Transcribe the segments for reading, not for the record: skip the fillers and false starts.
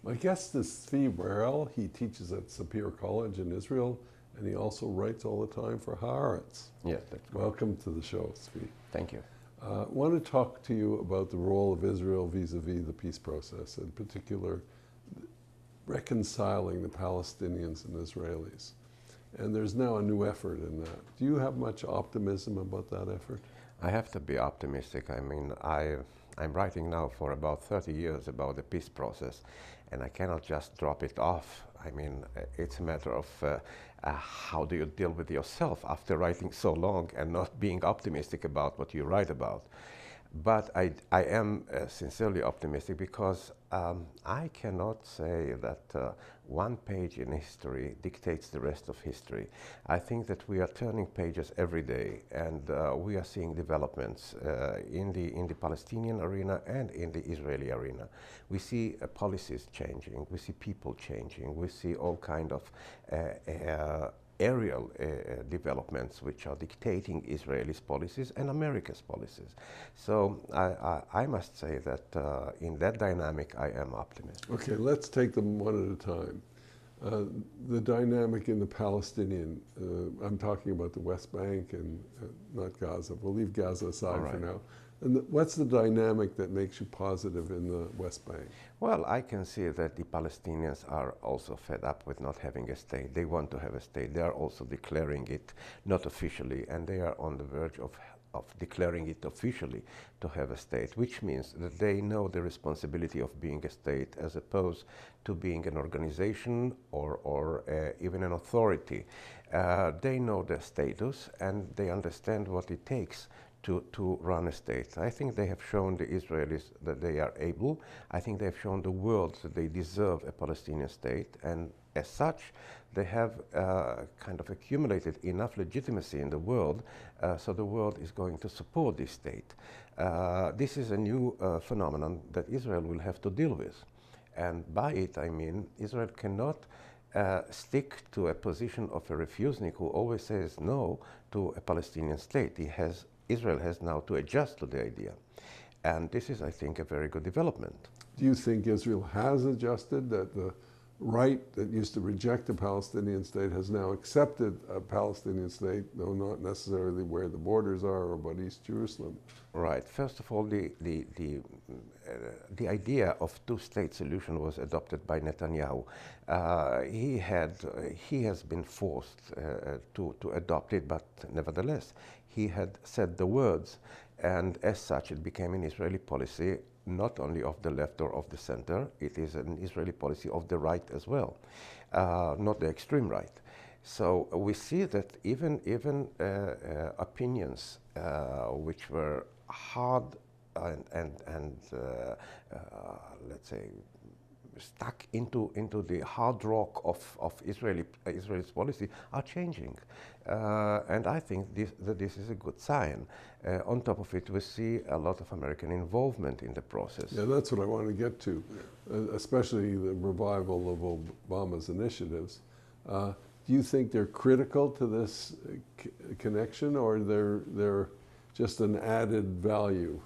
My guest is Therafiels. He teaches at Sapir College in Israel, and he also writes all the time for Haaretz. Yes, that's correct. Welcome to the show, Tzvi. Thank you. I want to talk to you about the role of Israel vis-a-vis the peace process, in particular reconciling the Palestinians and Israelis. And there's now a new effort in that. Do you have much optimism about that effort? I have to be optimistic. I mean, I'm writing now for about 30 years about the peace process, and I cannot just drop it off. I mean, it's a matter of how do you deal with yourself after writing so long and not being optimistic about what you write about. But I am sincerely optimistic because I cannot say that one page in history dictates the rest of history. I think that we are turning pages every day, and we are seeing developments in the Palestinian arena and in the Israeli arena. We see policies changing, we see people changing, we see all kind of aerial developments which are dictating Israelis' policies and America's policies. So I must say that in that dynamic I am optimistic. Okay, let's take them one at a time. The dynamic in the Palestinian, I'm talking about the West Bank and not Gaza. We'll leave Gaza aside for now. And what's the dynamic that makes you positive in the West Bank? Well, I can see that the Palestinians are also fed up with not having a state. They want to have a state. They are also declaring it, not officially, and they are on the verge of declaring it officially to have a state, which means that they know the responsibility of being a state as opposed to being an organization or even an authority. They know their status and they understand what it takes to run a state. I think they have shown the Israelis that they are able. I think they have shown the world that they deserve a Palestinian state, and as such, they have kind of accumulated enough legitimacy in the world, so the world is going to support this state. This is a new phenomenon that Israel will have to deal with. And by it, I mean, Israel cannot stick to a position of a refusenik who always says no to a Palestinian state. Israel has now to adjust to the idea. And this is, I think, a very good development. Do you think Israel has adjusted, that the right that used to reject a Palestinian state has now accepted a Palestinian state, though not necessarily where the borders are or about East Jerusalem? Right. First of all, the idea of two-state solution was adopted by Netanyahu. He has been forced to adopt it, but nevertheless, he had said the words, and as such, it became an Israeli policy, not only of the left or of the center. It is an Israeli policy of the right as well, not the extreme right. So we see that even opinions which were hard and let's say stuck into the hard rock of Israel's policy are changing, and I think that this is a good sign. On top of it, we see a lot of American involvement in the process. Yeah, that's what I want to get to, especially the revival of Obama's initiatives. Do you think they're critical to this connection, or they're just an added value?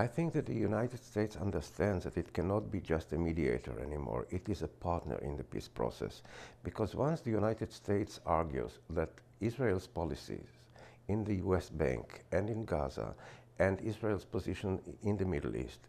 I think that the United States understands that it cannot be just a mediator anymore. It is a partner in the peace process. Because once the United States argues that Israel's policies in the West Bank and in Gaza and Israel's position in the Middle East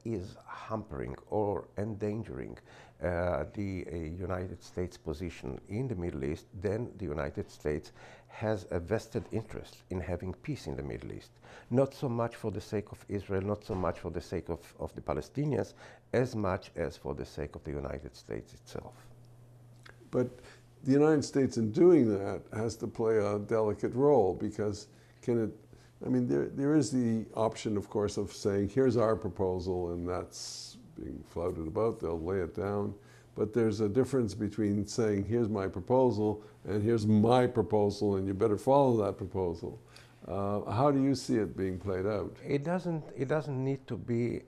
is hampering or endangering the United States position in the Middle East, then the United States has a vested interest in having peace in the Middle East. Not so much for the sake of Israel, not so much for the sake of the Palestinians, as much as for the sake of the United States itself. But the United States in doing that has to play a delicate role, because I mean, there is the option, of course, of saying, here's our proposal, and that's being floated about, they'll lay it down. But there's a difference between saying, here's my proposal, and here's my proposal, and you better follow that proposal. How do you see it being played out? It doesn't need to be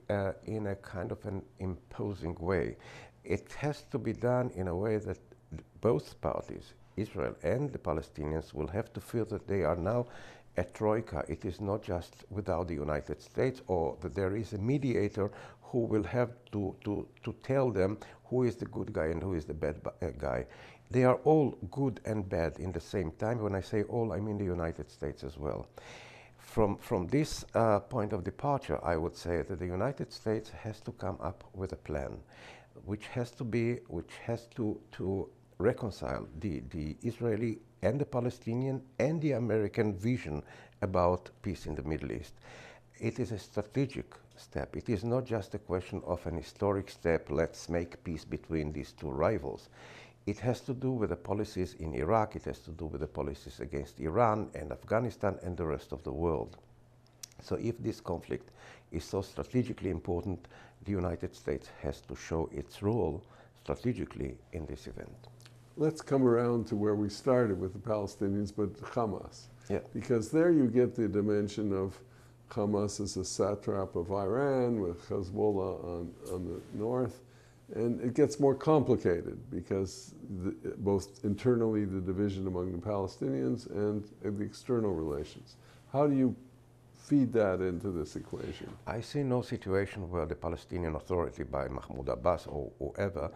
in a kind of an imposing way. It has to be done in a way that both parties, Israel and the Palestinians, will have to feel that they are now a troika. It is not just without the United States, or that there is a mediator who will have to tell them who is the good guy and who is the bad guy. They are all good and bad in the same time. When I say all, I mean the United States as well. From this point of departure, I would say that the United States has to come up with a plan, which has to reconcile the Israeli and the Palestinian and the American vision about peace in the Middle East. It is a strategic step. It is not just a question of an historic step, let's make peace between these two rivals. It has to do with the policies in Iraq, it has to do with the policies against Iran and Afghanistan and the rest of the world. So if this conflict is so strategically important, the United States has to show its role strategically in this event. Let's come around to where we started with the Palestinians, but Hamas. Yeah. Because there you get the dimension of Hamas as a satrap of Iran with Hezbollah on the north. And it gets more complicated because both internally the division among the Palestinians and the external relations. How do you feed that into this equation? I see no situation where the Palestinian Authority by Mahmoud Abbas or whoever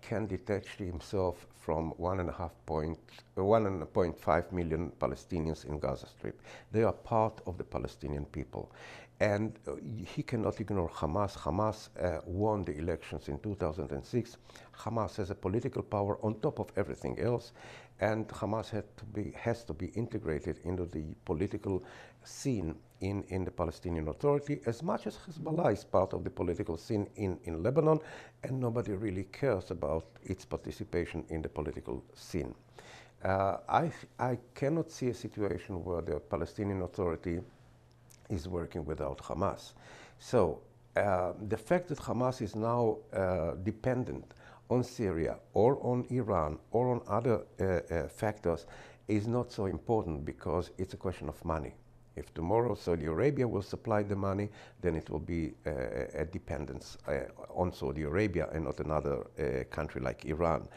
can detach himself from 1.5 million Palestinians in Gaza Strip. They are part of the Palestinian people. And he cannot ignore Hamas. Hamas won the elections in 2006. Hamas has a political power on top of everything else, and Hamas has to be integrated into the political scene in the Palestinian Authority, as much as Hezbollah is part of the political scene in Lebanon, and nobody really cares about its participation in the political scene. I cannot see a situation where the Palestinian Authority is working without Hamas. So the fact that Hamas is now dependent on Syria or on Iran or on other factors is not so important, because it's a question of money. If tomorrow Saudi Arabia will supply the money, then it will be a dependence on Saudi Arabia and not another country like Iran.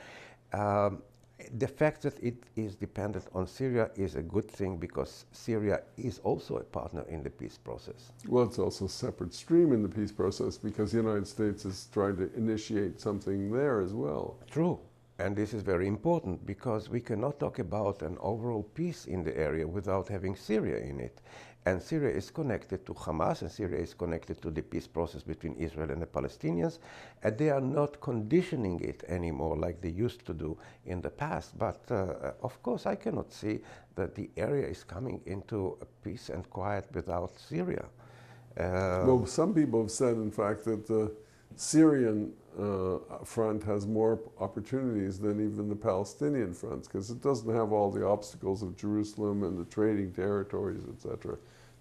The fact that it is dependent on Syria is a good thing, because Syria is also a partner in the peace process. Well, it's also a separate stream in the peace process, because the United States is trying to initiate something there as well. True. And this is very important, because we cannot talk about an overall peace in the area without having Syria in it. And Syria is connected to Hamas, and Syria is connected to the peace process between Israel and the Palestinians. And they are not conditioning it anymore like they used to do in the past. But of course, I cannot see that the area is coming into peace and quiet without Syria. Well, some people have said, in fact, that the Syrian front has more opportunities than even the Palestinian fronts, because it doesn't have all the obstacles of Jerusalem and the trading territories, etc.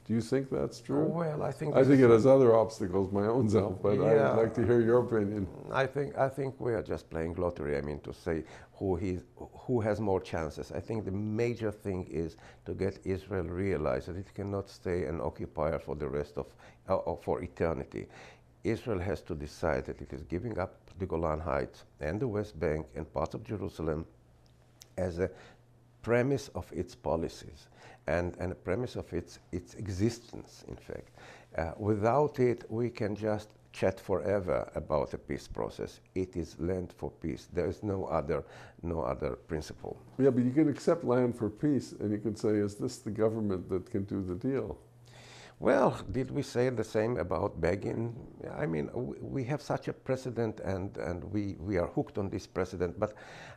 Do you think that's true? Well, I think it has other obstacles, my own self, but yeah, I'd like to hear your opinion. I think we are just playing lottery. I mean, to say who has more chances. I think the major thing is to get Israel realize that it cannot stay an occupier for the rest of for eternity. Israel has to decide that it is giving up the Golan Heights and the West Bank and parts of Jerusalem as a premise of its policies and a premise of its existence, in fact. Without it, we can just chat forever about a peace process. It is land for peace. There is no other principle. Yeah, but you can accept land for peace, and you can say, is this the government that can do the deal? Well, did we say the same about Begin? I mean, we have such a precedent, and we are hooked on this precedent. But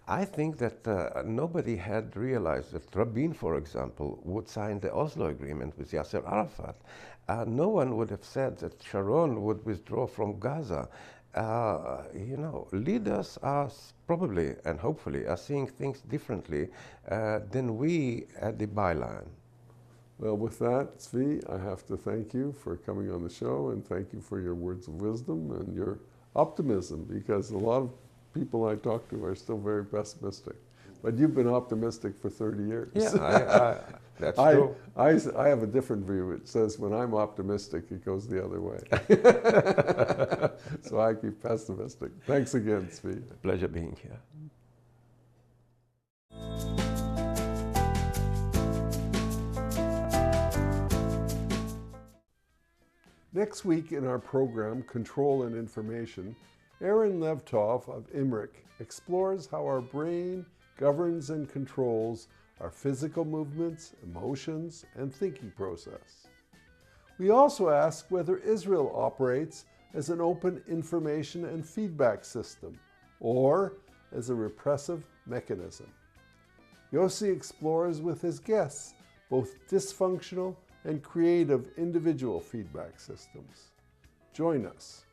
I think that nobody had realized that Rabin, for example, would sign the Oslo Agreement with Yasser Arafat. No one would have said that Sharon would withdraw from Gaza. You know, leaders are probably and hopefully are seeing things differently than we at the byline. Well, with that, Zvi, I have to thank you for coming on the show, and thank you for your words of wisdom and your optimism, because a lot of people I talk to are still very pessimistic. But you've been optimistic for 30 years. Yeah, that's true. I have a different view. It says when I'm optimistic, it goes the other way. So I keep pessimistic. Thanks again, Zvi. Pleasure being here. Next week in our program, Control and Information, Aaron Levtov of IMRC explores how our brain governs and controls our physical movements, emotions, and thinking process. We also ask whether Israel operates as an open information and feedback system, or as a repressive mechanism. Yossi explores with his guests both dysfunctional and creative individual feedback systems. Join us.